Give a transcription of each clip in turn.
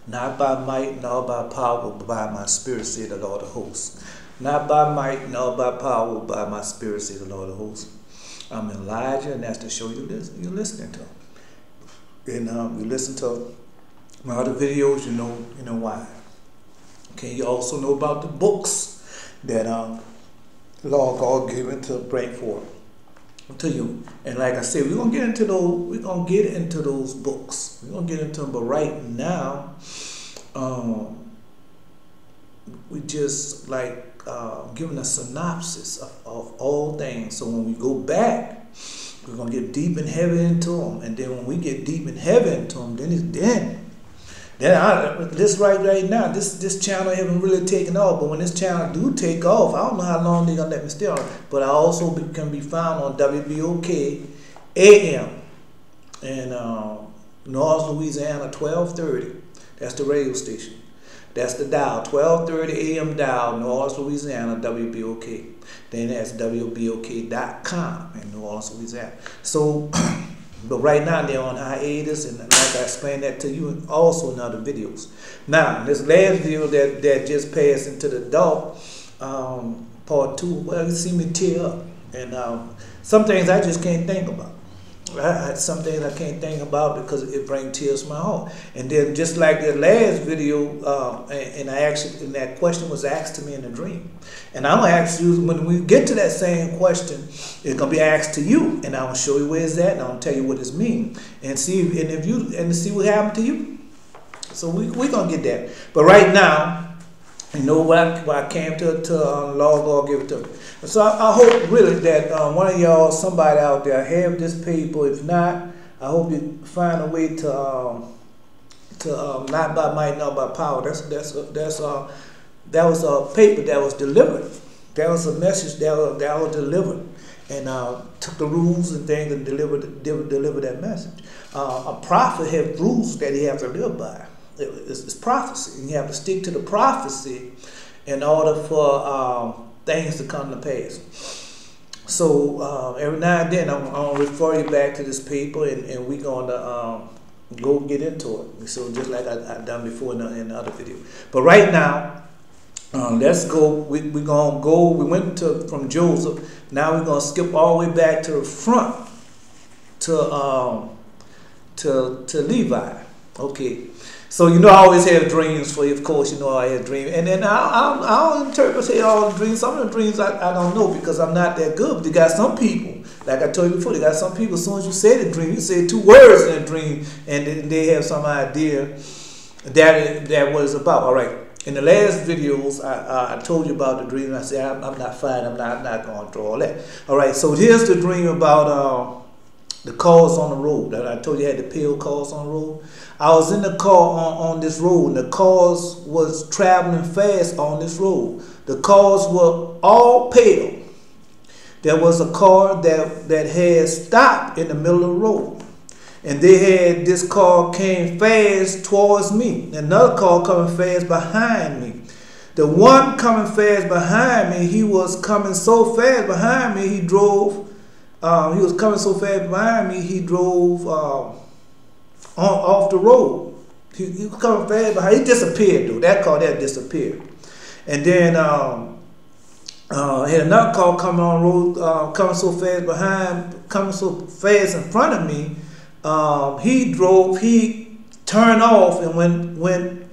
Not by might nor by power, but by my spirit, said the Lord of hosts. Not by might nor by power, but by my spirit, said the Lord of hosts. I'm Elijah, and that's the show you're listening to. And you listen to my other videos, you know why. Okay, you also know about the books that Lord God given to bring forth to you. And like I said, we're gonna get into those books. We're gonna get into them, but right now, we just giving a synopsis of all things. So when we go back, we're gonna get deep and heavy into them, and then when we get deep and heavy into them, this right now, this channel haven't really taken off. But when this channel do take off, I don't know how long they're gonna let me stay on. But I also can be found on WBOK AM in North Louisiana, 1230. That's the radio station. That's the dial, 1230 AM dial, New Orleans, Louisiana, WBOK. Then that's WBOK.com in New Orleans, Louisiana. So, but right now they're on hiatus, and like I explained that to you also in other videos. Now, this last video that just passed into the dark, part 2, well, you see me tear up. And some things I just can't think about. Some things I can't think about because it brings tears to my heart. And then just like the last video, and that question was asked to me in a dream. And I'm gonna ask you, when we get to that same question, it's gonna be asked to you, and I'm gonna show you where it's at, and I'm gonna tell you what it means, and see what happened to you. So we're gonna get that. But right now, you know what I came to Lord God give it to me. So I hope really that one of y'all, somebody out there, have this paper. If not, I hope you find a way to not by might, not by power. That was a paper that was delivered. That was a message that was delivered, and took the rules and things and deliver that message. A prophet has rules that he has to live by. It's prophecy. You have to stick to the prophecy in order for things to come to pass. So every now and then I'm going to refer you back to this paper, and we're going to go get into it. So just like I've done before in the other video. But right now, let's go. We're going to go. We went from Joseph. Now we're going to skip all the way back to the front to Levi. Okay. So I always have dreams for you. Of course, I have dreams, and then I'll interpret all the dreams. Some of the dreams I don't know because I'm not that good. But they got some people, like I told you before, they got some people. As soon as you say the dream, you say 2 words in the dream, and then they have some idea that what it's about. All right. In the last videos, I told you about the dream. I said I'm not fine. I'm not going through all that. All right. So here's the dream about the cars on the road. That I told you had the pale cars on the road. I was in the car on this road, and the cars was traveling fast on this road. The cars were all pale. There was a car that had stopped in the middle of the road, and this car came fast towards me. Another car coming fast behind me. The one coming fast behind me, he was coming so fast behind me, he drove. He was coming so fast behind me, he drove off the road. He was coming fast behind. He disappeared though. That car that disappeared. And then had another car coming on the road, coming so fast in front of me. He turned off, and when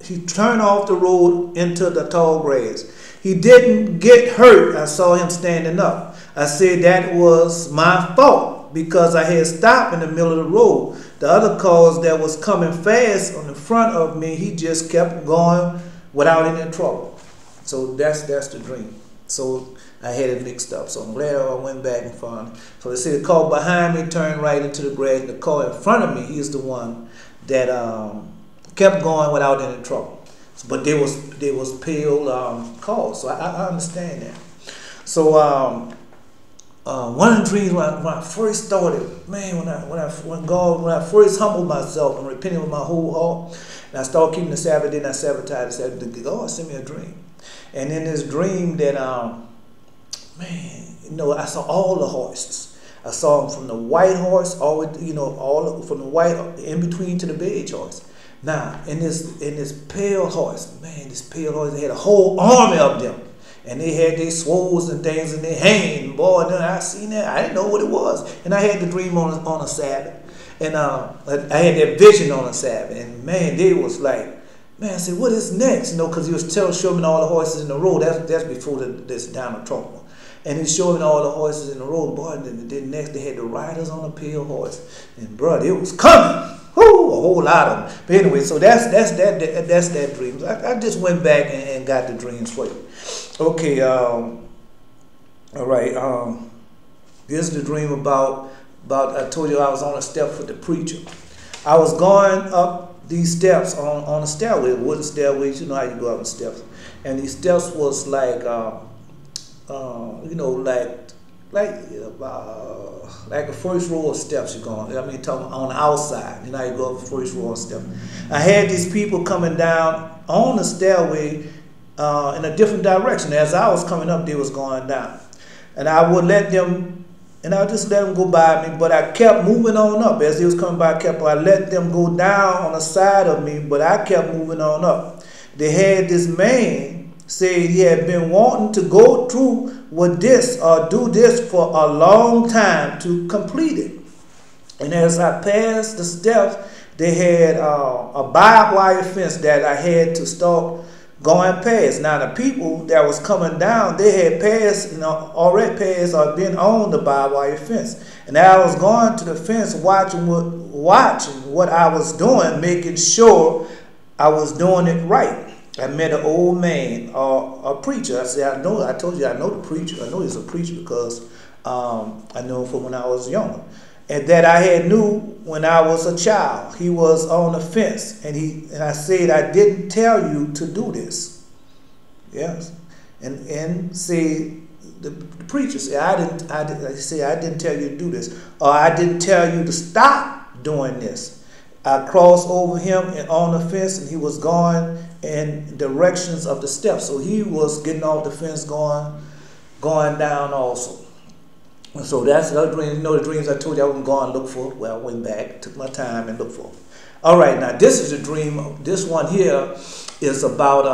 he turned off the road into the tall grass. He didn't get hurt. I saw him standing up. I said that was my fault because I had stopped in the middle of the road. The other cars that was coming fast on the front of me, he just kept going without any trouble. So that's the dream. So I had it mixed up. So I'm glad I went back and found it. So they say the car behind me turned right into the grass. The car in front of me, he's the one that kept going without any trouble. But they was pale cars. So I understand that. So one of the dreams when I first started, man, when I first humbled myself and repented with my whole heart, and I started keeping the Sabbath, then I sabotaged the Sabbath. God sent me a dream, and in this dream that man, I saw all the horses. I saw him from the white horse, all from the white in between to the beige horse. Now, in this pale horse, man, this pale horse, they had a whole army of them. And they had their swords and things in their hand. Boy, then I seen that. I didn't know what it was. And I had the dream on a Sabbath. And I had that vision on a Sabbath. And man, they was like, man, I said, what is next? Because he was showing me all the horses in the road. That's before this Donald Trump one. And he's showing all the horses in the road. Boy, and then next they had the riders on a pale horse. And bro, it was coming. Whoo, a whole lot of them. But anyway, so that's that dream. I just went back and got the dreams for you. Okay, all right. This is the dream about I told you I was on a step with the preacher. I was going up these steps on a stairway, wooden stairways. You know how you go up the steps, and these steps was like like a first row of steps you're going. I mean, talking on the outside. You know how you go up the first row of steps. I had these people coming down on the stairway in a different direction. As I was coming up, they was going down, and I would let them, and I would just let them go by me. But I kept moving on up as they was coming by. I let them go down on the side of me, but I kept moving on up. They had this man say he had been wanting to go through with this or do this for a long time to complete it. And as I passed the steps, they had a barbed wire fence that I had to start going past. Now the people that was coming down, they had passed, already passed or been on the barbed wire fence. And I was going to the fence watching what I was doing, making sure I was doing it right. I met an old man, a preacher. I said, I told you I know the preacher. I know he's a preacher because I know him from when I was younger. And that I had knew when I was a child. He was on the fence, and I said, I didn't tell you to do this. Yes. And say the preacher said, I didn't tell you to do this, or I didn't tell you to stop doing this. I crossed over him and on the fence, and he was going in directions of the steps. So he was getting off the fence, going down also. And so that's the dream. The dreams I told you I wasn't going to look for. Well, I went back, took my time and looked for. All right, now this is a dream. This one here is about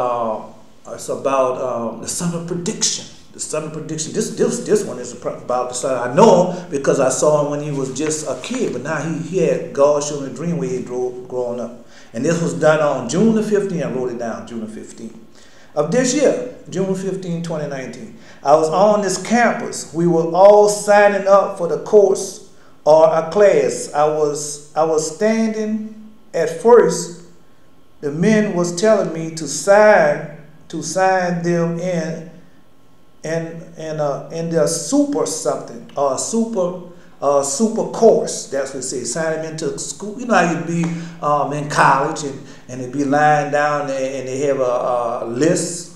the son of prediction. The son of prediction. This one is about the son. I know him because I saw him when he was just a kid, but now he had God showing a dream where he growing up. And this was done on June the 15th. I wrote it down, June the 15th of this year, June 15, 2019. I was on this campus. We were all signing up for the course or a class. I was standing at first. The men was telling me to sign them in their super something or super course. That's what it says. Sign them into school. You know how you'd be in college and they'd be lying down there and they have a list,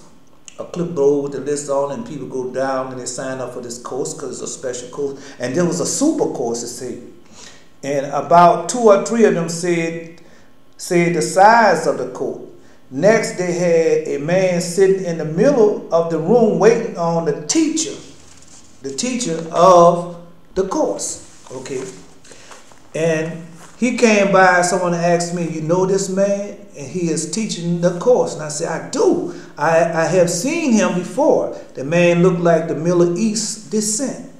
a clipboard with the list on, and people go down and they sign up for this course because it's a special course. And there was a super course, it said. And about 2 or 3 of them said the size of the course. Next, they had a man sitting in the middle of the room waiting on the teacher of the course. Okay. And he came by, someone asked me, you know this man? And he is teaching the course. And I said, I do. I have seen him before. The man looked like the Middle East descent.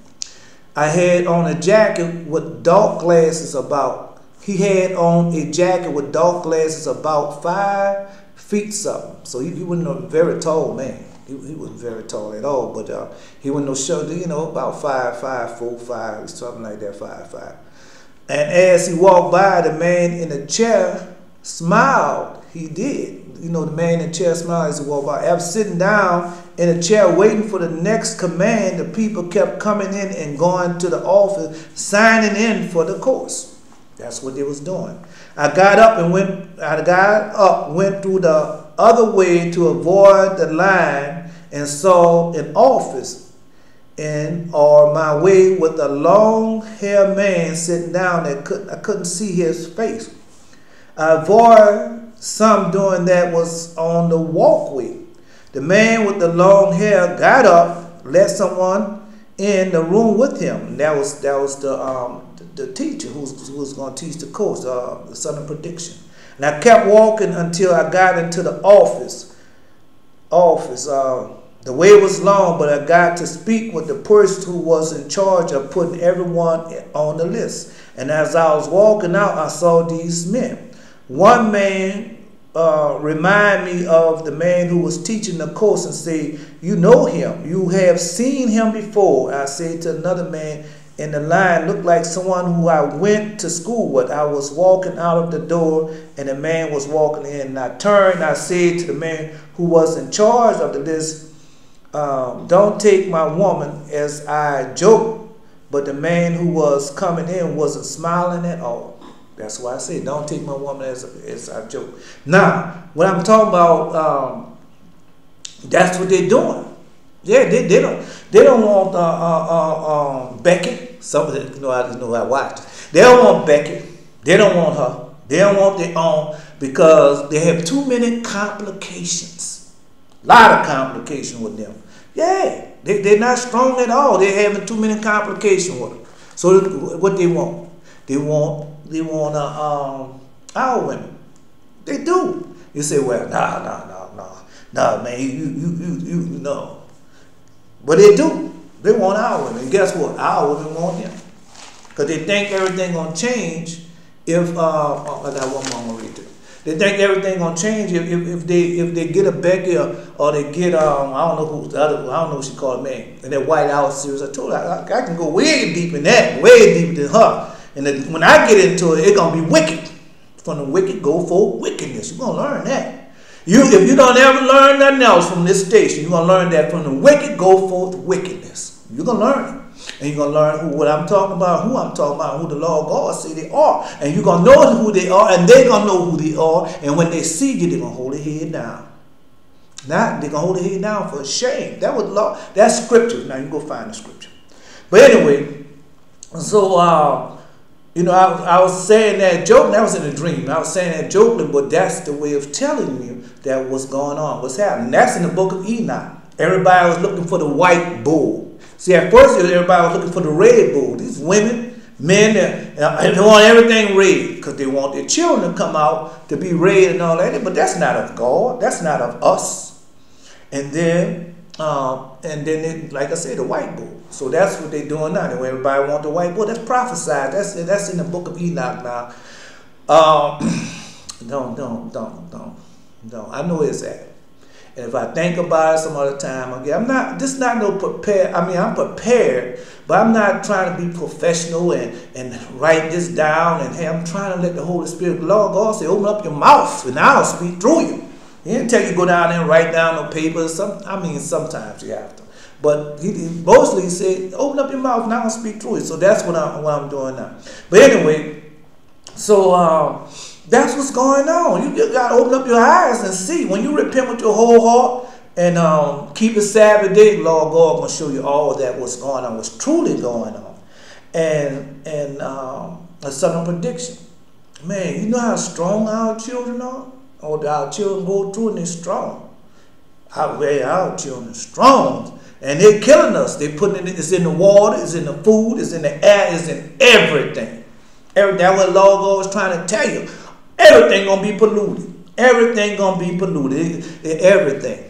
I had on a jacket with dark glasses about. He had on a jacket with dark glasses about 5 feet something. So he wasn't a very tall man. He wasn't very tall at all, but he wasn't no shoulder, about 5'4", 5, something like that, 5'5". And as he walked by, the man in the chair smiled. He did. The man in the chair smiled as he walked by. After sitting down in a chair waiting for the next command, the people kept coming in and going to the office, signing in for the course. That's what they was doing. I got up, went through the other way to avoid the line, and saw an office or my way with a long-haired man sitting down. I couldn't see his face. I avoided some doing that was on the walkway. The man with the long hair got up, let someone in the room with him. And that was the teacher who was going to teach the course, the Southern Prediction. And I kept walking until I got into the office. The way was long, but I got to speak with the person who was in charge of putting everyone on the list. And as I was walking out, I saw these men. One man remind me of the man who was teaching the course and say, "You know him. You have seen him before." I said to another man in the line, looked like someone who I went to school with. I was walking out of the door and the man was walking in. And I turned, I said to the man who was in charge of the list, "Don't take my woman," as I joked. But the man who was coming in wasn't smiling at all. That's why I say, don't take my woman as I joke. Now, what I'm talking about, that's what they're doing. Yeah, they don't want Becky. Some of them, I watched. They don't want Becky. They don't want her. They don't want their own because they have too many complications. A lot of complications with them. Yeah, they're not strong at all. They're having too many complications with them. So what they want? They want our women. They do. You say, well, no, man, you know. But they do. They want our women. And guess what? Our women want them. Because they think everything gonna change if I got one more I'm gonna read it. They think everything gonna change if they get a Becky or they get I don't know who's the other, I don't know what she called man in that White House series. I told her I can go way deep in that, way deeper than her. And when I get into it, it's gonna be wicked. From the wicked go for wickedness. You're gonna learn that. If you don't ever learn nothing else from this station, you're gonna learn that from the wicked go forth wickedness. You're gonna learn it. And you're gonna learn what I'm talking about, who I'm talking about, who the Lord God say they are. And you're gonna know who they are, and they're gonna know who they are. And when they see you, they're gonna hold their head down. Now they're gonna hold their head down for shame. That's scripture. Now you can go find the scripture. But anyway, so I was saying that joking. That was in a dream. I was saying that joking, but that's the way of telling you that what's going on, what's happening. That's in the book of Enoch. Everybody was looking for the white bull. See, at first everybody was looking for the red bull. These women, men, they want everything red because they want their children to come out to be red and all that. But that's not of God. That's not of us. And then like I said, the white bull. So that's what they're doing now. Everybody want the white bull. That's prophesied. That's in the book of Enoch now. Don't. I know it's that. And if I think about it some other time, again, this not no prepared. I mean, I'm prepared, but I'm not trying to be professional and write this down. And hey, I'm trying to let the Holy Spirit, Lord God say, open up your mouth and I'll speak through you. He didn't tell you to go down there and write down on paper. Sometimes you have to. But he mostly said, open up your mouth and I'll speak through it. So that's what I'm doing now. But anyway, so that's what's going on. You got to open up your eyes and see. When you repent with your whole heart and keep the Sabbath day, Lord God going to show you all of that, what's going on, what's truly going on. And a sudden prediction. Man, you know how strong our children are? Or our children go through and they're strong. Our children are strong. And they're killing us. They're putting it's in the water, it's in the food, it's in the air, it's in everything. That's what Lord God was trying to tell you. Everything gonna be polluted. Everything gonna be polluted. Everything.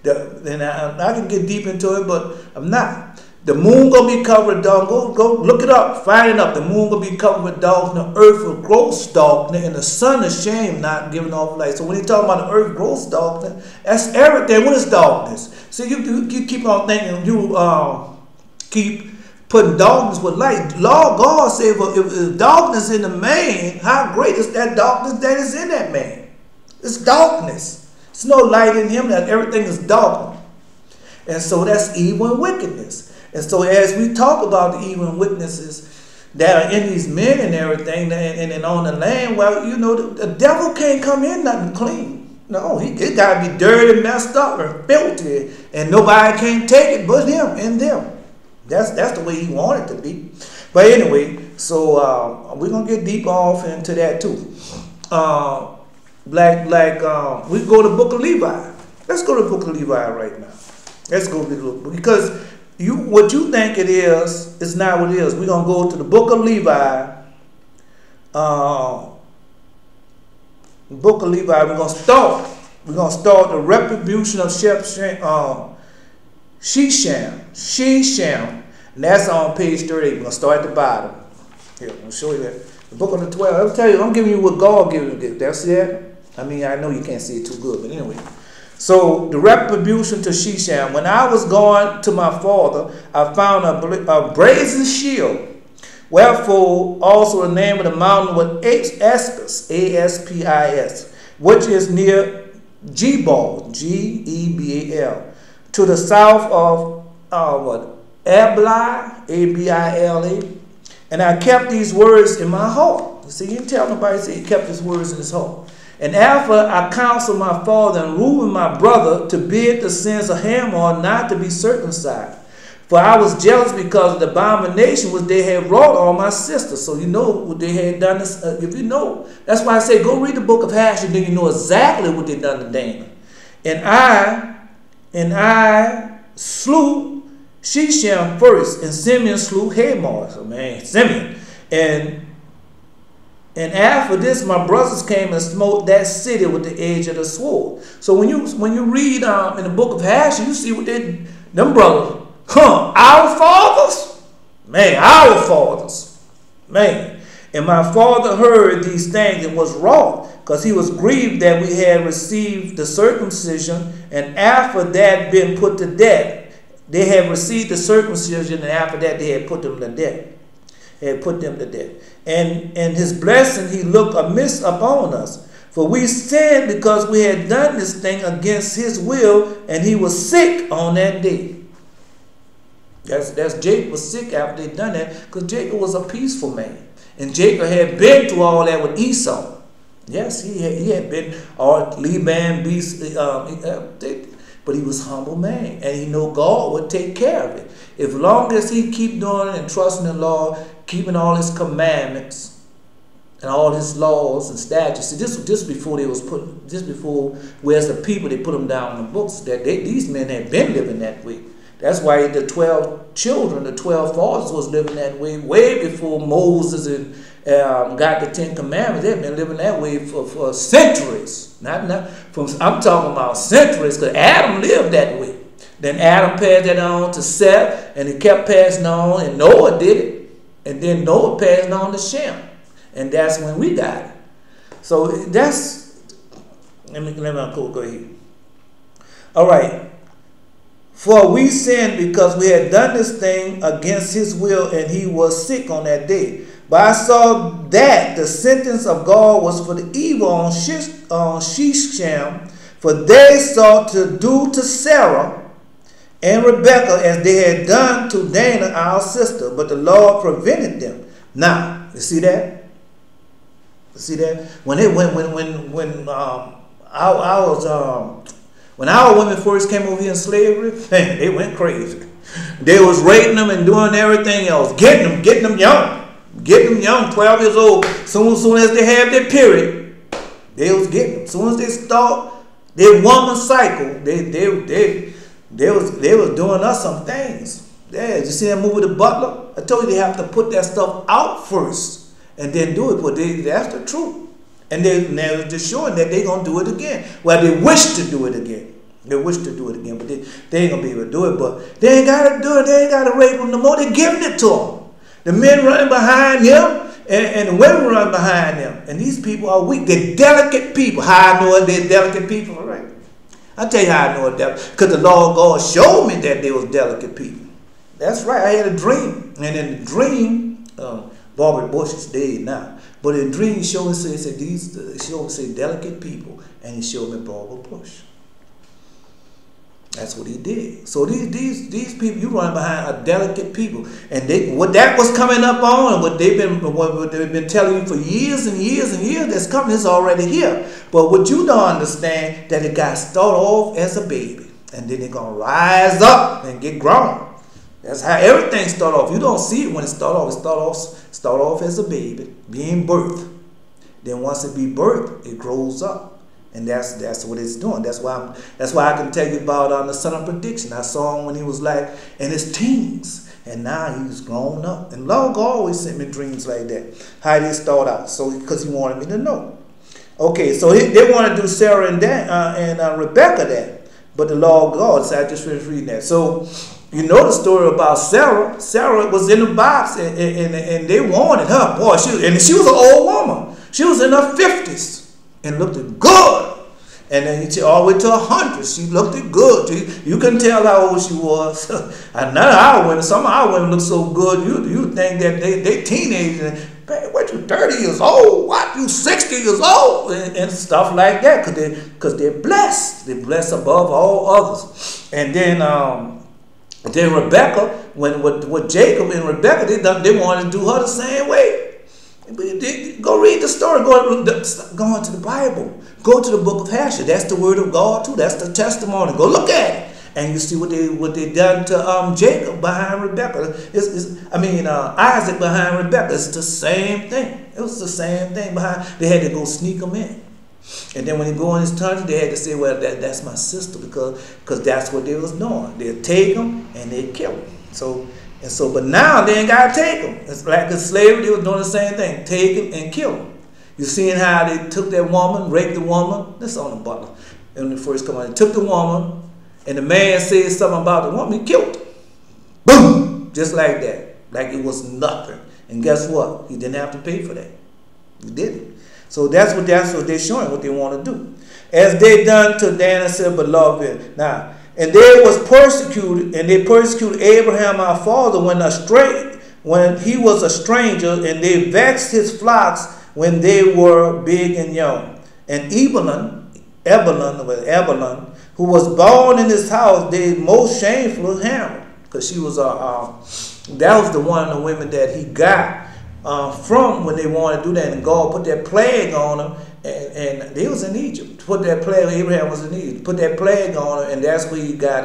And I can get deep into it, but I'm not. The moon gonna be covered with darkness. Go look it up, find it up. The moon gonna be covered with darkness. The earth will gross darkness, and the sun is shame not giving off light. So when you talk about the earth gross darkness, that's everything. What is darkness? See, you keep on thinking keep putting darkness with light. Lord God said, well, if darkness in the man, how great is that darkness that is in that man? It's darkness. There's no light in him. That everything is dark. And so that's evil and wickedness. And so as we talk about the evil and wickednesses that are in these men and everything and on the land, well, the devil can't come in nothing clean. No, he got to be dirty, messed up, or filthy. And nobody can take it but him and them. That's the way he wanted to be. But anyway, so we're going to get deep off into that too. We go to the book of Levi. Let's go to the book of Levi right now. Let's go to the book. Because What you think it is not what it is. We're gonna go to the book of Levi. Book of Levi. We're gonna start the retribution of Shisham. And that's on page 38. We're gonna start at the bottom. Here, I'm gonna show you that. The book of the 12. I'll tell you, I'm giving you what God gives you. That's it. I mean, I know you can't see it too good, but anyway. So the retribution to Shisham. When I was going to my father, I found a brazen shield. Wherefore also the name of the mountain was Aspis, A-S-P-I-S, which is near Gebal, G-E-B-A-L, to the south of Abila, A-B-I-L-A. And I kept these words in my heart. See, you didn't tell nobody, say he kept his words in his heart. And after I counseled my father and Reuben my brother to bid the sons of Hamor not to be circumcised. For I was jealous because of the abomination which they had wrought on my sister. So you know what they had done. This, if you know, that's why I say go read the book of Hashim, then you know exactly what they done to Dana. And I slew Shisham first, and Simeon slew Hamor. So man, Simeon. And after this, my brothers came and smote that city with the edge of the sword. So when you read in the book of Hashim, you see what them brothers. Our fathers? Man, our fathers. Man. And my father heard these things and was wroth, because he was grieved that we had received the circumcision, and after that been put to death. They had received the circumcision, and after that they had put them to death. And his blessing he looked amiss upon us. For we sinned because we had done this thing against his will, and he was sick on that day. That's Jacob was sick after they'd done that, because Jacob was a peaceful man. And Jacob had been through all that with Esau. Yes, he had been all Laban beasts, but he was a humble man, and he knew God would take care of it. As long as he keep doing it and trusting the Lord, keeping all his commandments and all his laws and statutes. See, just before they was put, just before, whereas the people, they put them down in the books, that these men had been living that way. That's why the 12 children, the 12 fathers was living that way before Moses and got the 10 Commandments. They've been living that way for centuries. I'm talking about centuries, because Adam lived that way. Then Adam passed that on to Seth, and he kept passing on, and Noah did it. And then Noah passed on to Shem. And that's when we got it. So that's, let me go ahead. All right. For we sinned because we had done this thing against his will, and he was sick on that day. But I saw that the sentence of God was for the evil on Shisham, for they sought to do to Sarah and Rebekah as they had done to Dana our sister, but the Lord prevented them. Now, you see that? You see that? When our women first came over here in slavery, man, they went crazy. They was raping them and doing everything else, getting them young, 12 years old. Soon as they have their period, they was getting them. Soon as they start their woman cycle, they was doing us some things. Yeah, you see that movie The Butler? I told you they have to put that stuff out first and then do it, but that's the truth. And they're just showing that they're going to do it again. Well, they wish to do it again. They wish to do it again, but they ain't going to be able to do it. But they ain't got to do it. They ain't got to rape them no more. They're giving it to them. The men running behind them, and the women running behind them. And these people are weak. They're delicate people. How I know they're delicate people? All right. I'll tell you how I know they're delicate. Because the Lord God showed me that they was delicate people. That's right. I had a dream. And in the dream, Barbara Bush is dead now. But in the dream, he showed me, say delicate people, and he showed me Barbara Bush. That's what he did. So these people you running behind are delicate people, and what that was coming up on, and what they've been telling you for years and years and years, that's coming is already here. But what you don't understand, that it got started off as a baby, and then it's gonna rise up and get grown. That's how everything start off. You don't see it when it start off. It start off as a baby being birthed. Then once it be birthed, it grows up. And that's what it's doing. That's why I can tell you about the son of prediction. I saw him when he was like in his teens, and now he's grown up. And Lord God always sent me dreams like that. How they start out, so because he wanted me to know. Okay, so they want to do Sarah and Rebecca that, but the Lord God. So I just finished reading that. So you know the story about Sarah. Sarah was in the box, and they wanted her. Boy, she was an old woman. She was in her 50s. And looked good. And then all the way to 100. She looked good. You couldn't tell how old she was. And none of our women, some of our women look so good, you think that they teenagers. What, you 30 years old? What, you 60 years old? And stuff like that. Because they're blessed. They're blessed above all others. And then Rebecca, with Jacob and Rebecca, they wanted to do her the same way. Go read the story. Go into the Bible. Go to the book of Hashir. That's the word of God too. That's the testimony. Go look at it, and you see what they done to Jacob behind Rebecca. Isaac behind Rebecca. It's the same thing. It was the same thing behind. They had to go sneak them in, and then when they go in his country, they had to say, "Well, that's my sister," because that's what they was doing. They'd take them and they'd kill them. But now they ain't got to take them. It's like in slavery, they was doing the same thing. Take them and kill them. You seeing how they took that woman, raped the woman? This on the butler. When they first come on, they took the woman, and the man said something about the woman, he killed her. Boom! Just like that. Like it was nothing. And guess what? He didn't have to pay for that. He didn't. So that's what they're showing, what they want to do. As they done to Dan and said, beloved. Now, and they was persecuted, and they persecuted Abraham our father when he was a stranger, and they vexed his flocks when they were big and young. And Ebalon, who was born in his house, they most shameful him, because she was that was the one of the women that he got from when they wanted to do that, and God put that plague on them. And they was in Egypt. Put that plague. Abraham was in Egypt. Put that plague on her, and that's where he got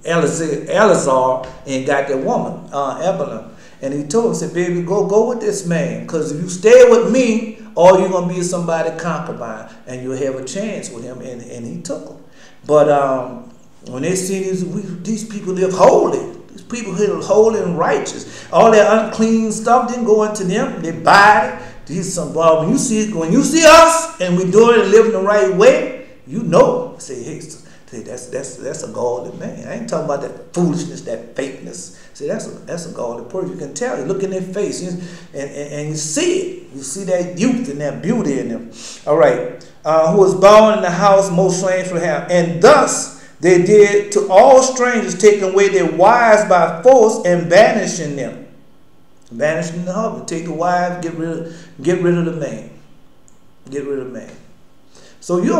Eleazar, and got that woman, Evelyn. And he told him, said, "Baby, go with this man, because if you stay with me, all you're gonna be is somebody concubine, and you'll have a chance with him." And he took her. But when they see these people live holy. People who are holy and righteous, all that unclean stuff didn't go into them. They buy it. When you see us and we do it and live in the right way, you know. Say, hey, that's a godly man. I ain't talking about that foolishness, that fakeness. See, that's a godly person. You can tell. You look in their face and you see it. You see that youth and that beauty in them. All right. Who was born in the house most strange for him, and thus they did to all strangers, taking away their wives by force and banishing them. Banishing the husband. Take the wife, get rid of the man. Get rid of the man. So you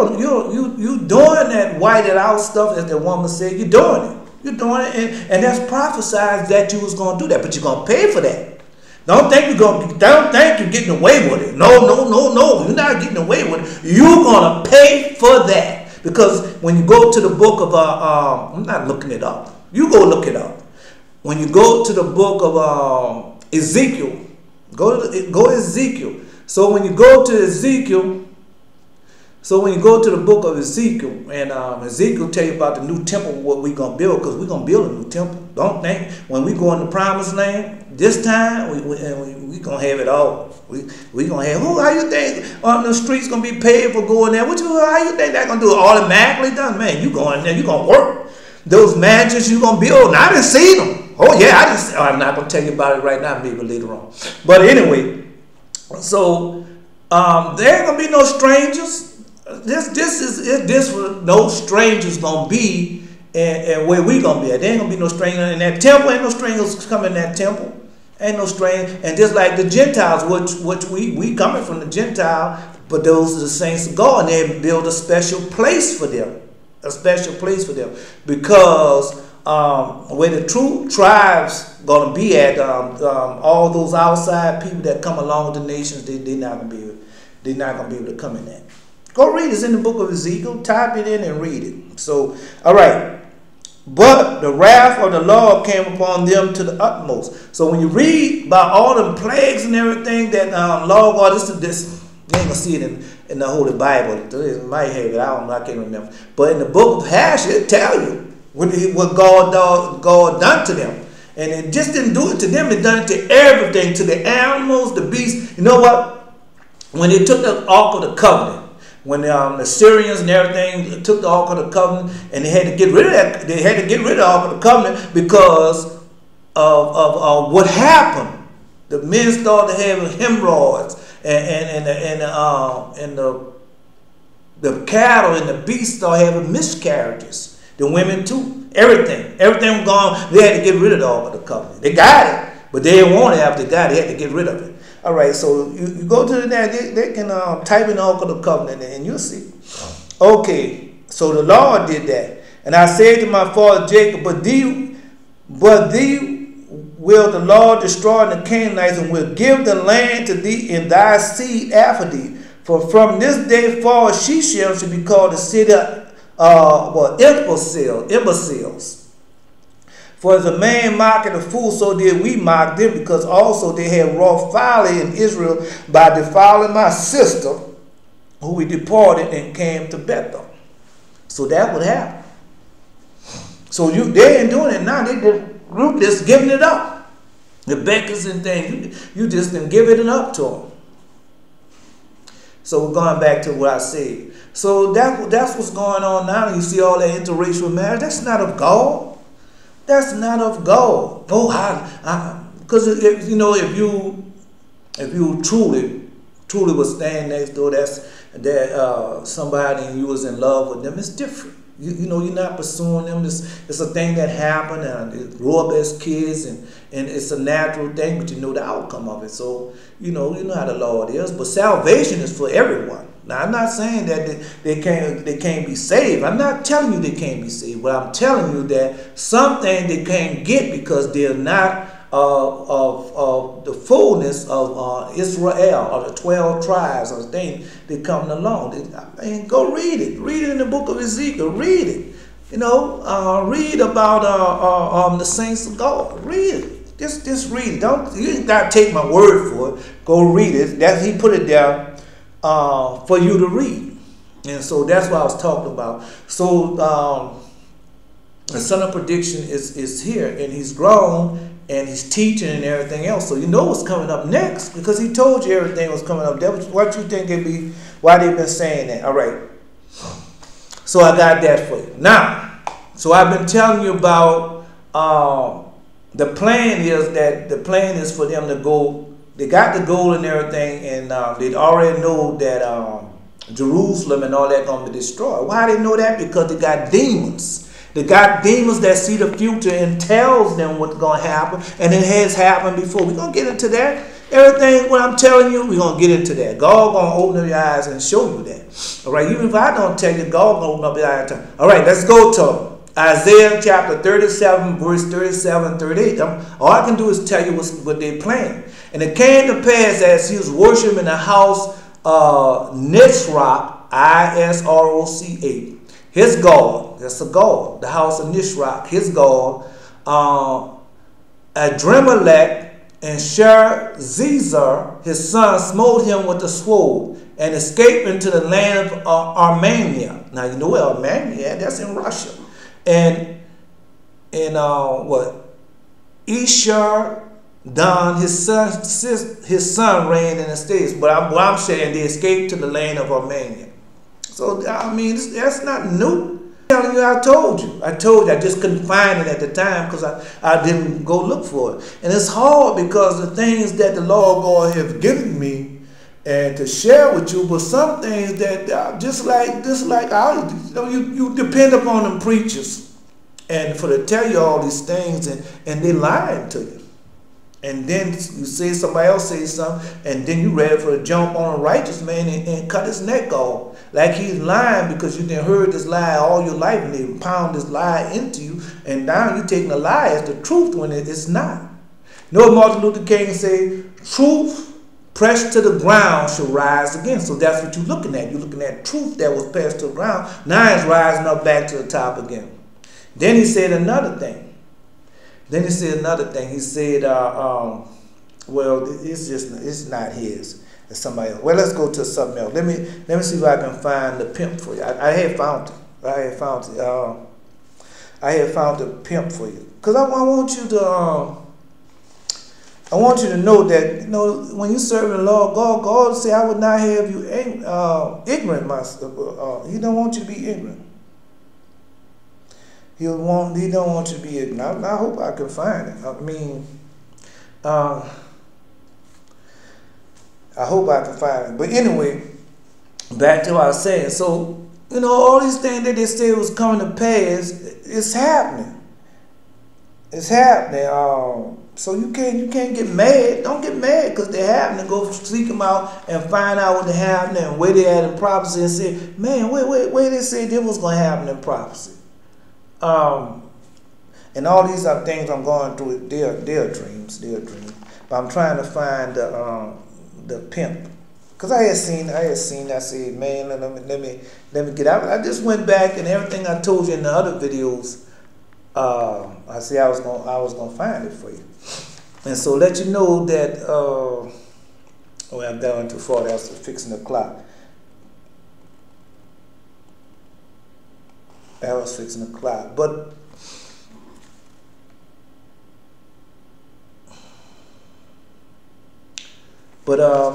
doing that whited out stuff, as the woman said. You're doing it. You're doing it, and that's prophesied that you was gonna do that, but you're gonna pay for that. Don't think you're getting away with it. No. You're not getting away with it. You're gonna pay for that. Because when you go to the book of, I'm not looking it up. You go look it up. When you go to the book of Ezekiel, go Ezekiel. So when you go to the book of Ezekiel, and Ezekiel tell you about the new temple, what we're going to build, because we're going to build a new temple. Don't think when we go in the promised land, this time, we going to have it all. We going to have, how you think the streets going to be paid for going there? How you think that going to do it automatically done? Man, you going there, you going to work. Those mansions you going to build, I didn't see them. Oh, yeah, I'm not going to tell you about it right now, maybe later on. But anyway, so there ain't going to be no strangers. This no strangers going to be and where we going to be at. There ain't going to be no strangers in that temple. Ain't no strangers coming in that temple. Ain't no strange, and just like the Gentiles, which we coming from the Gentile, but those are the saints of God, and they build a special place for them, because where the true tribes gonna be at, all those outside people that come along with the nations, they're not gonna be able to come in there. Go read it. It's in the book of Ezekiel. Type it in and read it. So, all right. But the wrath of the Lord came upon them to the utmost. So when you read about all the plagues and everything that Lord God, this you ain't gonna see it in the Holy Bible. It might have it. I don't know. I can't remember. But in the book of Hashir, it tell you what God done to them. And it just didn't do it to them. It done it to everything, to the animals, the beasts. You know what? When they took the Ark of the Covenant, when the Syrians and everything took the Ark of the Covenant, and they had to get rid of that, they had to get rid of the Ark of the Covenant because of what happened. The men started having hemorrhoids, and the cattle and the beasts started having miscarriages. The women too. Everything was gone. They had to get rid of the Ark of the Covenant. They got it, but they didn't want it after they got it. They had to get rid of it. All right, so you go to they can type in the Ark of the Covenant and you'll see. Okay, so the Lord did that. And I said to my father Jacob, but thee will the Lord destroy the Canaanites, and will give the land to thee and thy seed after thee. For from this day forward Shechem should be called the city of imbeciles. For as a man mocketh a fool, so did we mock them, because also they had wrought folly in Israel by defiling my sister, who we departed and came to Bethel. So that would happen. So they ain't doing it now. They just giving it up. The Beckers and things, you just didn't give it up to them. So we're going back to what I said. So that's what's going on now. You see all that interracial marriage. That's not of God. That's not of God. Oh, because if you truly was standing next door, that somebody and you was in love with them, it's different. You know, you're not pursuing them. It's a thing that happened, and they grew up as kids, and it's a natural thing, but you know the outcome of it. So you know how the Lord is. But salvation is for everyone. Now, I'm not saying that they can't be saved. I'm not telling you they can't be saved. But I'm telling you that something they can't get because they're not of the fullness of Israel, or the 12 tribes, or things that come along. Go read it. Read it in the book of Ezekiel. Read it. Read about the saints of God. Read it. Just read it. You ain't got to take my word for it. Go read it. He put it there for you to read. And so that's what I was talking about. So the son of prediction is here, and he's grown, and he's teaching and everything else. So you know what's coming up next, because he told you everything was coming up. What you think it be? Why they've been saying that? All right. So I got that for you. Now, so I've been telling you about the plan is for them to go. They got the gold and everything, and they already know that Jerusalem and all that going to be destroyed. Why they know that? Because they got demons. They got demons that see the future and tells them what's going to happen, and it has happened before. We're going to get into that. Everything what I'm telling you, we're going to get into that. God going to open up your eyes and show you that. All right, even if I don't tell you, God going to open up your eyes. All right, let's go to Isaiah chapter 37, verse 37, 38. All I can do is tell you what they planned. And it came to pass as he was worshiping in the house Nisroch, I-S-R-O-C-H. His God, that's a God, the house of Nisroch, his God, Adremelech and Sharezer, his son, smote him with the sword and escaped into the land of Armenia. Now you know where Armenia is, that's in Russia. And Ishar Don, his son reigned in the States. But what I'm saying, they escaped to the land of Armenia. So, I mean, that's not new. I'm telling you, I told you. I just couldn't find it at the time because I didn't go look for it. And it's hard because the things that the Lord God has given me and to share with you, but some things that just like you depend upon them preachers and for to tell you all these things, and they lying to you. And then you say somebody else say something, and then you ready for to jump on a righteous man and cut his neck off. Like he's lying because you done heard this lie all your life, and they pound this lie into you, and now you're taking a lie as the truth when it's not. You know what Martin Luther King say? Truth pressed to the ground shall rise again. So that's what you're looking at. You're looking at truth that was pressed to the ground. Now it's rising up back to the top again. Then he said another thing. He said, well, it's not his. It's somebody else. Well, let's go to something else. Let me see if I can find the pimp for you. I had found it. I had found the pimp for you. Because I want you to know that, when you serve the Lord, God say, I would not have you ignorant, He don't want you to be ignorant. He don't want you to be ignorant. I hope I can find it. I hope I can find it. But anyway, back to what I was saying. So, all these things that they said was coming to pass, it's happening. It's happening. So you can't get mad. Don't get mad because they're happening. Go seek them out and find out what they're happening and where they at in prophecy and say, man, where they say this was going to happen in prophecy. And all these are things I'm going through. They're dreams. But I'm trying to find the pimp. Because I had seen, I said, man, let me get out. I just went back and everything I told you in the other videos, I said I was gonna find it for you. And so let you know that I'm going too far, that's fixing the clock. That was fixing the clock. But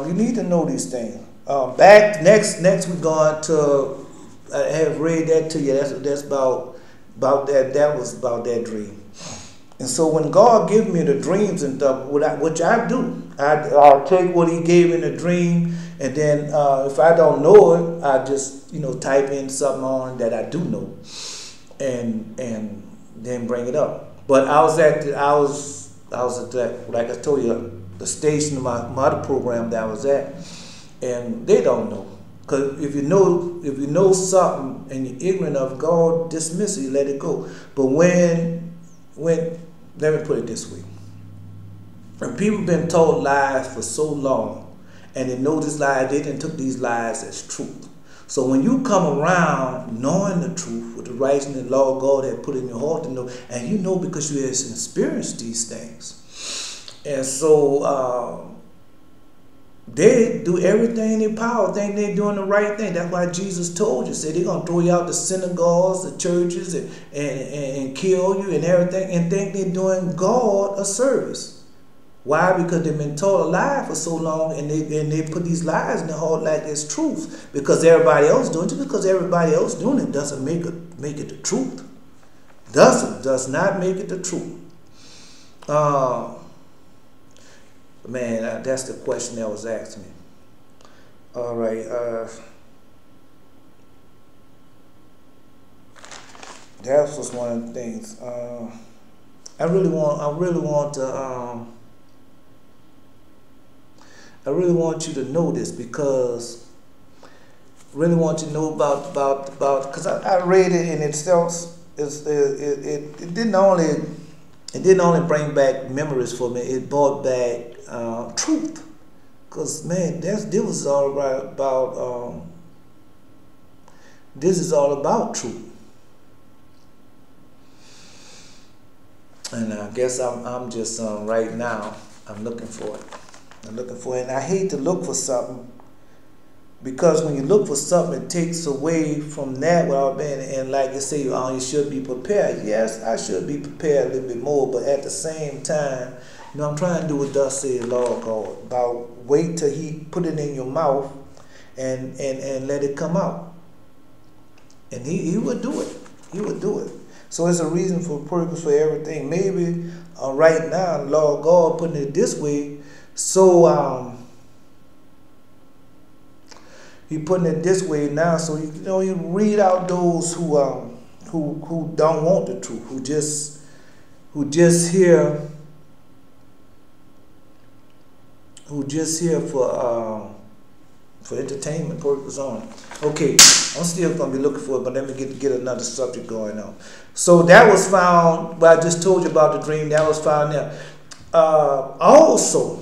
you need to know these things. Back next we're going to. I have read that to you. That's about that. That was about that dream. And so when God gives me the dreams and stuff, which I do, I'll take what He gave in the dream, and then if I don't know it, I just type in something on that I do know, and then bring it up. But I was at that, like I told you, the station of my other program that I was at, and they don't know. Because if you know something and you're ignorant of, God dismiss it, you let it go. But when let me put it this way. When people have been told lies for so long, and they know this lie, they didn't took these lies as truth. So when you come around knowing the truth with the righteousness and law God had put in your heart to know, and you know because you have experienced these things. And so they do everything in their power, think they're doing the right thing. That's why Jesus told you, said they're going to throw you out the synagogues, the churches, and kill you and everything, and think they're doing God a service. Why? Because they've been told a lie for so long, and they put these lies in their heart like it's truth. Because everybody else doing it, because everybody else doing it doesn't make it the truth. Does not make it the truth. Man, that's the question that was asked me. All right. That was one of the things. I really want you to know this, because I really want you to know about because I read it in itself. It didn't only bring back memories for me. It brought back truth. Because man, this is all about this is all about truth. And I guess I'm just right now I'm looking for it. And I hate to look for something, because when you look for something, it takes away from that without being, and like you say, you should be prepared. Yes, I should be prepared a little bit more, but at the same time, I'm trying to do what thus says Lord God, about wait till He put it in your mouth and let it come out. And he would do it. He would do it. So it's a reason for purpose for everything. Maybe right now, Lord God putting it this way, so He putting it this way now, so you read out those who don't want the truth, who just here for entertainment purpose only. Okay, I'm still gonna be looking for it, but let me get another subject going on. So that was found. What I just told you about the dream, that was found there. Also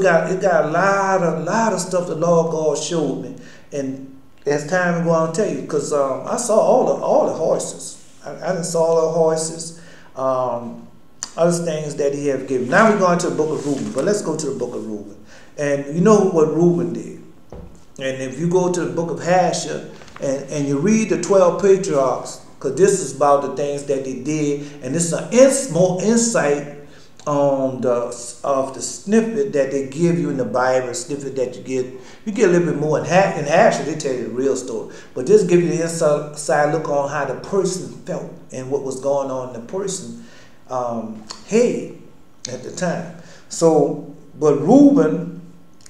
got a lot of stuff the Lord God showed me, and as time go on, I'll tell you, because I saw all the horses. I done saw the horses, other things that he have given. Now we're going to the book of Reuben, but let's go to the book of Reuben. And you know what Reuben did. And if you go to the book of Hashir and you read the 12 patriarchs, because this is about the things that they did, and this is more insight on the snippet that they give you in the Bible, a snippet that you get a little bit more in Hashir. They tell you the real story, but just give you the inside look on how the person felt and what was going on in the person head at the time. So, but Reuben,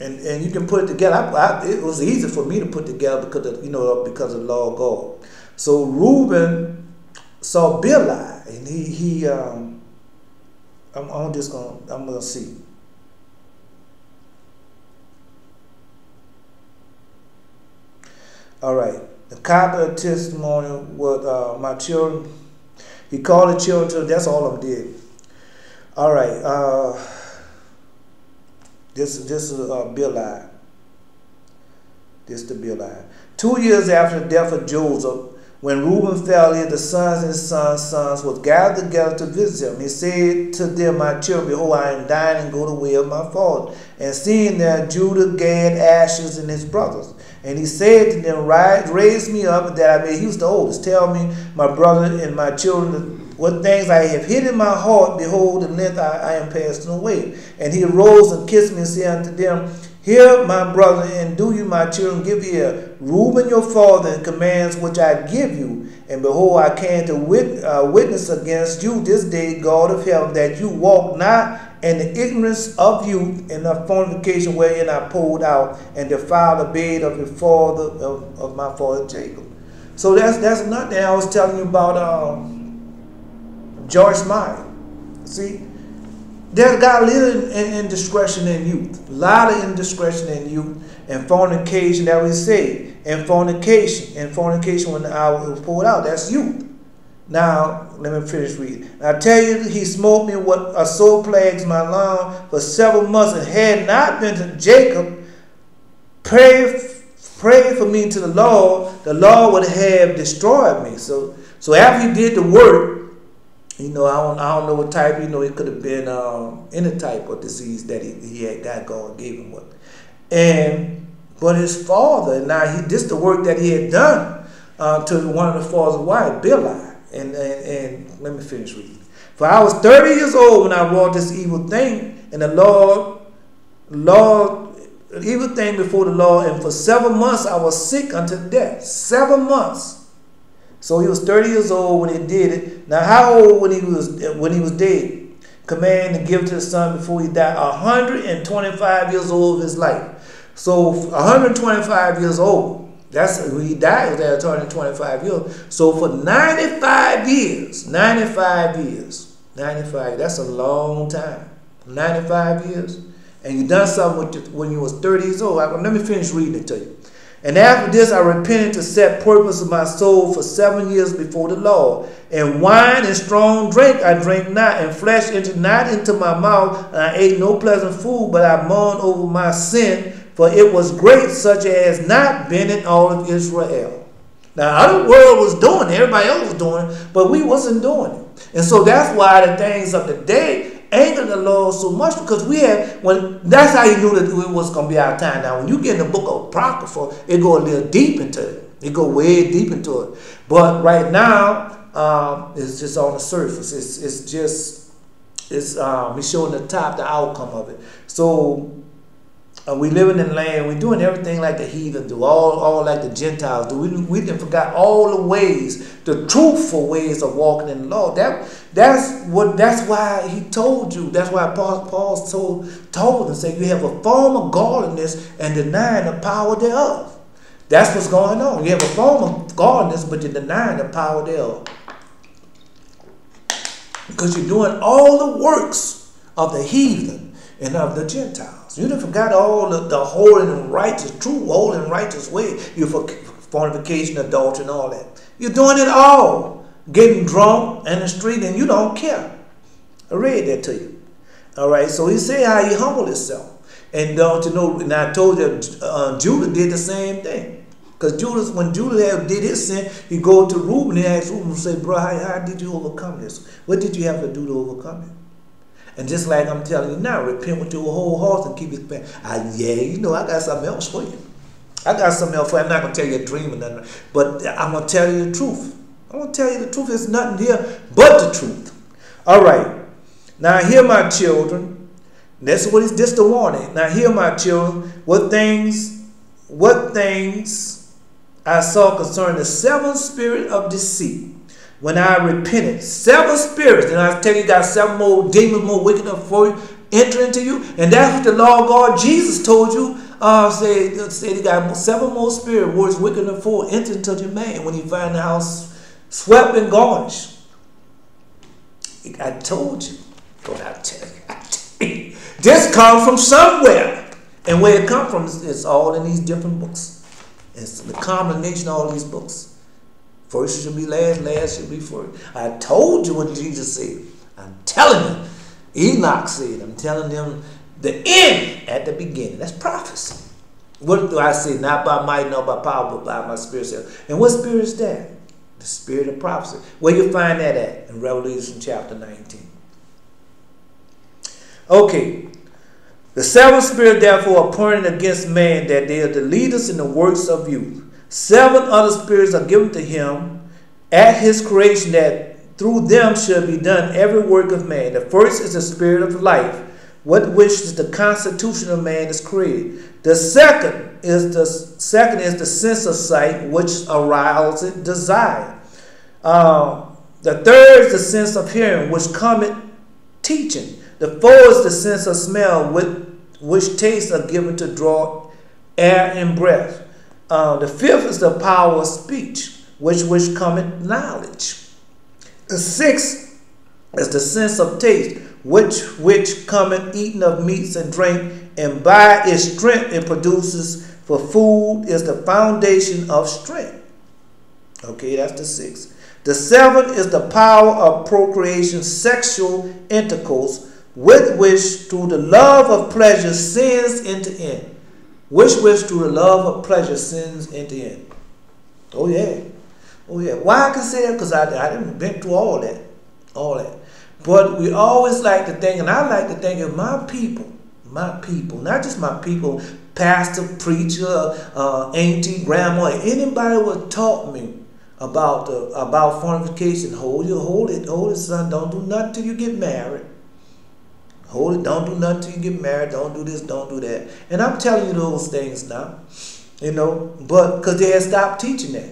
and you can put it together. It was easy for me to put together because of, because of the law of God. So Reuben saw Bilhah, and I'm gonna see. All right, the copy of testimony with my children. He called the children. That's all I did. All right. This is Bilhah. This is the Bilhah. 2 years after the death of Joseph, when Reuben fell ill, the sons and his sons was gathered together to visit him. He said to them, my children, behold, I am dying and go the way of my father. And seeing there Judah, Gad, Asher, and his brothers. And he said to them, raise me up that I may, he was the oldest, tell me, my brother and my children, what things I have hid in my heart, behold, the length I am passing away. And he arose and kissed me and said unto them, hear, my brother, and do you, my children, give ear. Reuben your father and commands which I give you. And behold, I came to witness against you this day, God of heaven, that you walk not in the ignorance of youth in the fornication wherein I pulled out and defiled the bed of your father, of my father Jacob. So that's another thing I was telling you about Joyce Meyer. See, there's got a little indiscretion in youth, a lot of indiscretion in youth, and fornication, that we say, and fornication when the hour was poured out, that's youth. Now, let me finish reading. I tell you, he smote me with a sore plagues my lawn for several months, and had not been to Jacob, pray for me to the Lord would have destroyed me. So after he did the work, I don't know what type, it could have been any type of disease that he had got God gave him with. But his father, now this the work that he had done to one of the father's wife, Bilhah. And let me finish reading. For I was 30 years old when I wrought this evil thing, and the Lord, evil thing before the Lord, and for 7 months I was sick unto death. 7 months. So he was 30 years old when he did it. Now, how old when he was dead? Command to give to the son before he died. 125 years old of his life. So 125 years old. That's when he died. He was at 125 years. So for 95 years, that's a long time. 95 years, and you done something when you was 30 years old. Let me finish reading it to you. And after this I repented to set purpose of my soul for 7 years before the Lord. And wine and strong drink I drank not, and flesh entered not into my mouth, and I ate no pleasant food, but I mourned over my sin, for it was great, such as not been in all of Israel. Now, the world was doing it, everybody else was doing it, but we wasn't doing it. And so that's why the things of the day angered the Lord so much, because that's how he knew that it was going to be our time. Now, when you get in the book of Apocrypha, it go a little deep into it. It go way deep into it. But right now, it's just on the surface. It's showing the top, the outcome of it. So we living in the land, we're doing everything like the heathen do, all like the Gentiles do. We didn't forgot all the ways, the truthful ways of walking in the law. That's why he told you. That's why Paul told and said, you have a form of godliness and denying the power thereof. That's what's going on. You have a form of godliness, but you're denying the power thereof. Because you're doing all the works of the heathen and of the Gentiles. You done forgot all the holy and righteous, true holy and righteous way. You for fornication, adultery, and all that. You're doing it all. Getting drunk in the street, and you don't care. I read that to you. All right, so he said how he humbled himself. And don't you know, and I told you, Judah did the same thing. Because Judas, when Judas did his sin, he go to Reuben and ask Reuben, say, bro, how did you overcome this? What did you have to do to overcome it? And just like I'm telling you now, repent with your whole heart and keep it back. Yeah, you know, I got something else for you. I got something else for you. I'm not going to tell you a dream or nothing, but I'm going to tell you the truth. I'm going to tell you the truth. There's nothing here but the truth. All right. Now, hear my children. This is the warning. Now, hear my children. What things I saw concerning the seven spirit of deceit. When I repented, 7 spirits, and I tell you, got 7 more demons, more wicked before you enter into you. And that's what the Lord God Jesus told you. Say he got 7 more spirits, words wicked before enter into your man when you find the house swept and garnished. I told you. But I tell you. This comes from somewhere. And where it comes from is all in these different books. It's the combination of all these books. First should be last, last should be first. I told you what Jesus said. I'm telling you. Enoch said, I'm telling them the end at the beginning. That's prophecy. What do I say? Not by might, not by power, but by my spirit. And what spirit is that? The spirit of prophecy. Where you find that at? In Revelation chapter 19. Okay. The 7 spirits therefore appointed against man, that they are the leaders in the works of youth. 7 other spirits are given to him at his creation, that through them should be done every work of man. The first is the spirit of life, with which is the constitution of man is created. The second is the sense of sight, which arouses desire. The third is the sense of hearing, which cometh teaching. The fourth is the sense of smell, with which tastes are given to draw air and breath. The fifth is the power of speech, which cometh knowledge. The sixth is the sense of taste, which cometh eating of meats and drink, and by its strength it produces, for food is the foundation of strength. Okay, that's the sixth. The seventh is the power of procreation, sexual intercourse, with which through the love of pleasure sins into end. Which through the love of pleasure sins into end. Oh yeah. Oh yeah. Why I can say that? Because I didn't been through all that. All that. But we always like to think, and I like to think of my people, not just my people, pastor, preacher, auntie, grandma, anybody would taught me about fornication. Hold it, son. Don't do nothing till you get married. Hold it, don't do nothing till you get married. Don't do this, don't do that. And I'm telling you those things now, you know, but because they had stopped teaching that.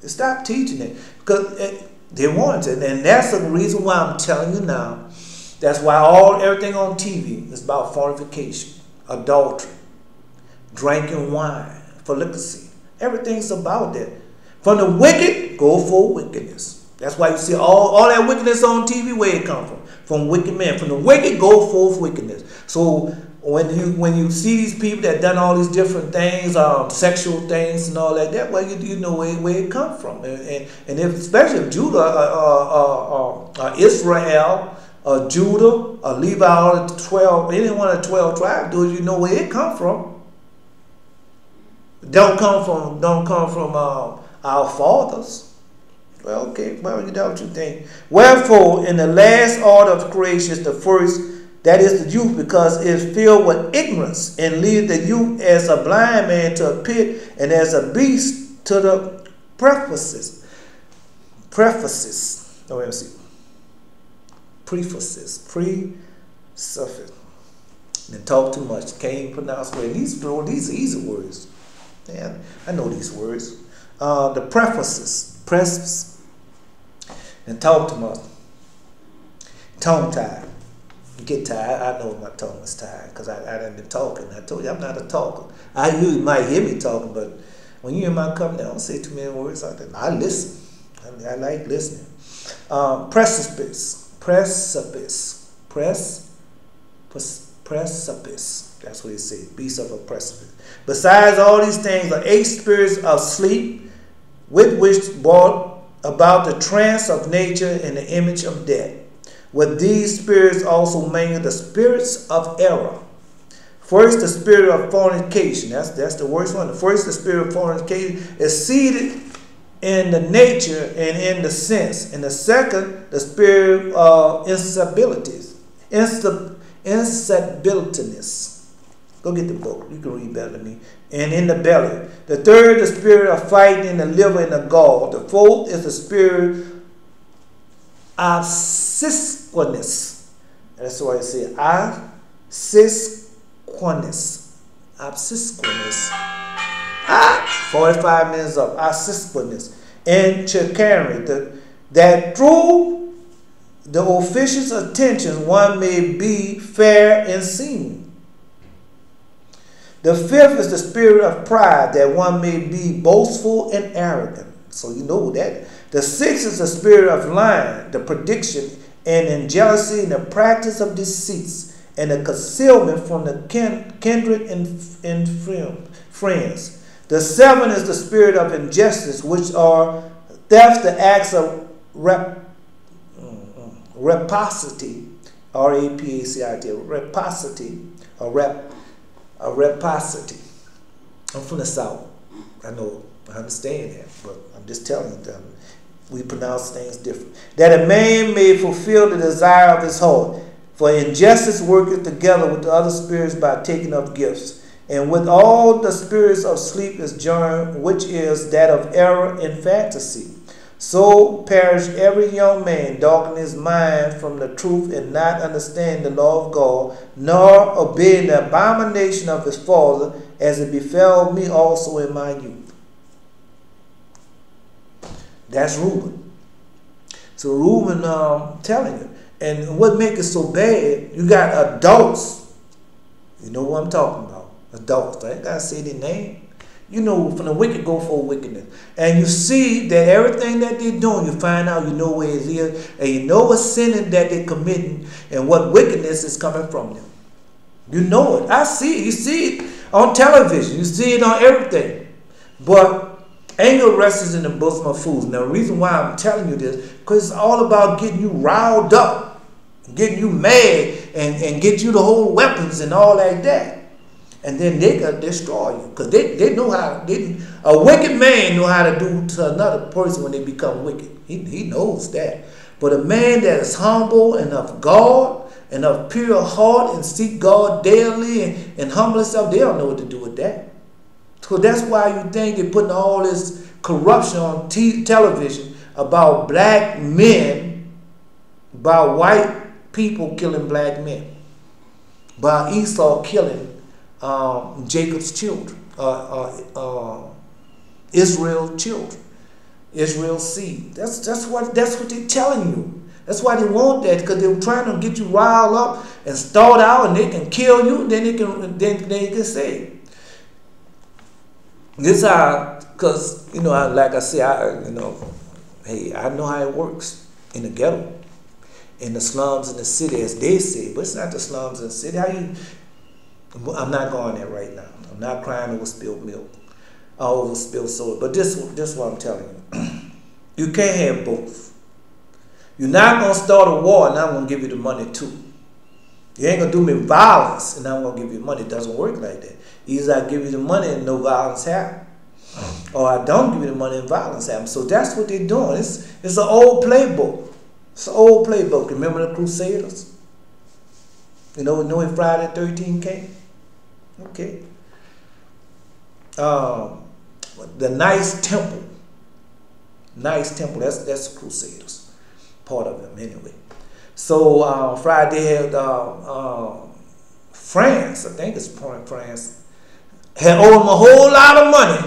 They stopped teaching it because they wanted it. And that's the reason why I'm telling you now. That's why everything on TV is about fornication, adultery, drinking wine, felicity. Everything's about that. From the wicked, go for wickedness. That's why you see all that wickedness on TV, where it come from. From wicked men. From the wicked, go forth wickedness. So when you see these people that done all these different things, sexual things and all that well, you know where it come from. And if, especially if Judah, Israel, Judah, Levi, all the 12, any one of the 12 tribes do it, you know where it come from. Don't come from our fathers. Well, okay, well, you know what you think. Wherefore, in the last order of creation is the first, that is the youth, because it is filled with ignorance, and lead the youth as a blind man to a pit, and as a beast to the prefaces. Oh, let me see. Pre-suffix. And talk too much. Can't even pronounce words. These are easy words. Yeah, I know these words. The prefaces. And talk too much. Tongue tied. You get tired. I know my tongue is tired because I done been talking. I told you I'm not a talker. You might hear me talking, but when you're in my company, I don't say too many words like that. I listen. I like listening. Precipice. That's what he said. Beast of a precipice. Besides all these things are 8 spirits of sleep, with which brought about the trance of nature in the image of death. With these spirits also mingle the spirits of error, First, the spirit of fornication. That's the worst one. The first, the spirit of fornication is seated in the nature and in the sense. And the second, the spirit of instabilityness. Go get the book. You can read better than me. And in the belly. The third, the spirit of fighting in the liver and the gall. The fourth is the spirit of obsequiousness. That's why I say obsequiousness. Obsequiousness. 45 minutes of obsequiousness. And chicanery. That through the official's attention one may be fair and seeming. The fifth is the spirit of pride, that one may be boastful and arrogant. So you know that. The sixth is the spirit of lying, the prediction and in jealousy and the practice of deceits and the concealment from the kindred and friends. The seventh is the spirit of injustice, which are theft, the acts of rapacity, R-A-P-A-C-I-T, rapacity, rapacity. I'm from the South. I know, I understand that, but I'm just telling you that we pronounce things different. That a man may fulfill the desire of his heart. For injustice worketh together with the other spirits by taking of gifts. And with all the spirits of sleep is joined, which is that of error and fantasy. So perish every young man, darkening his mind from the truth and not understanding the law of God, nor obeying the abomination of his father, as it befell me also in my youth. That's Reuben. So Reuben telling you. And what makes it so bad, you got adults. You know what I'm talking about. Adults. I ain't got to say their name. You know, from the wicked go for wickedness. And you see that everything that they're doing, you find out, you know where it is, and you know what sin that they're committing and what wickedness is coming from them. You know it. I see it. You see it on television. You see it on everything. But anger rests in the bosom of fools. Now, the reason why I'm telling you this, because it's all about getting you riled up, getting you mad, and get you to hold weapons and all like that. And then they can destroy you. Because they know how, a wicked man know how to do to another person when they become wicked. He knows that. But a man that is humble and of God and of pure heart and seek God daily and humble himself, they don't know what to do with that. So that's why you think they're putting all this corruption on television about black men, about white people killing black men, about Esau killing Jacob's children, Israel's children, Israel's seed. That's what they're telling you. That's why they want that, because they're trying to get you riled up and start out, and they can kill you. Then they can say this how, because you know, like I say, hey, I know how it works in the ghetto, in the slums in the city, as they say, but it's not the slums in the city. I'm not going there right now. I'm not crying over spilled milk, over spilled soda. But this is what I'm telling you. You can't have both. You're not going to start a war and I'm going to give you the money too. You ain't going to do me violence and I'm going to give you money. It doesn't work like that. Either I give you the money and no violence happens, or I don't give you the money and violence happens. So that's what they're doing. It's an old playbook. It's an old playbook. Remember the Crusaders? You know when Friday the 13th came? Okay. The Knights Temple. Knights Temple, that's Crusaders. Part of them anyway. So Friday had France, I think it's France, had owed them a whole lot of money.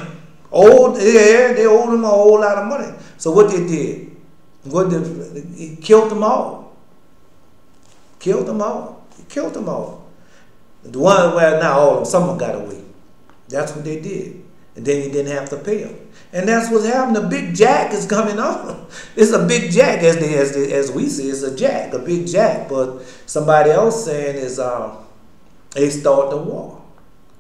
They owed them a whole lot of money. So what they did, he killed them all. Killed them all. He killed them all. The one where now all of them, some of them got away. That's what they did. And then you didn't have to pay them. And that's what's happening. The big jack is coming on. It's a big jack, as we say, it's a jack, a big jack. But somebody else saying is they start the war.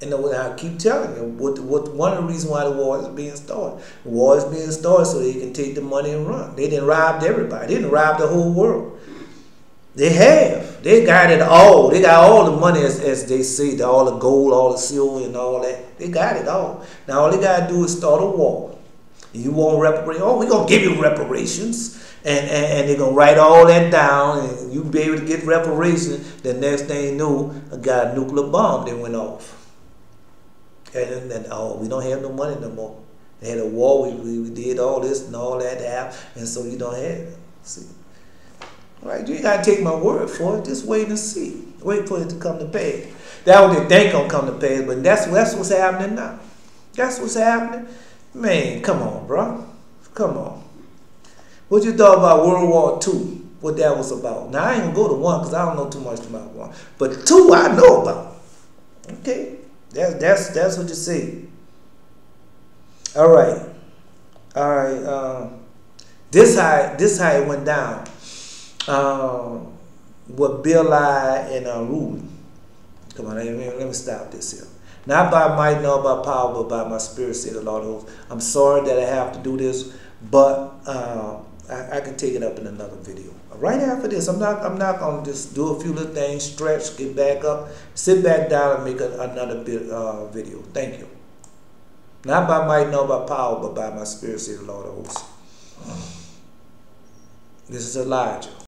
And I keep telling you, one of the reasons why the war is being started. The war is being started so they can take the money and run. They didn't rob everybody. They didn't rob the whole world. They have. They got it all. They got all the money, as they say, all the gold, all the silver, and all that. They got it all. Now all they got to do is start a war. You want reparations? Oh, we're going to give you reparations. And they're going to write all that down, and you be able to get reparations. The next thing you know, I got a nuclear bomb that went off. And oh, we don't have no money no more. They had a war, we did all this and all that, and so you don't have it. See? Right, you ain't got to take my word for it. Just wait and see. Wait for it to come to pass. That's what they think gonna come to pass, but that's what's happening now. That's what's happening. Man, come on, bro. Come on. What you thought about World War II? What that was about? Now, I ain't gonna go to one because I don't know too much about one. But two, I know about. Okay? That's what you say. All right. All right. This how it went down. With Bill and Reuben. Come on, let me stop this here. Not by might nor by power, but by my spirit, said the Lord of hosts. I'm sorry that I have to do this, but I can take it up in another video. Right after this, I'm not gonna just do a few little things, stretch, get back up, sit back down, and make another video. Thank you. Not by might nor by power, but by my spirit, said the Lord of hosts. This is Elijah.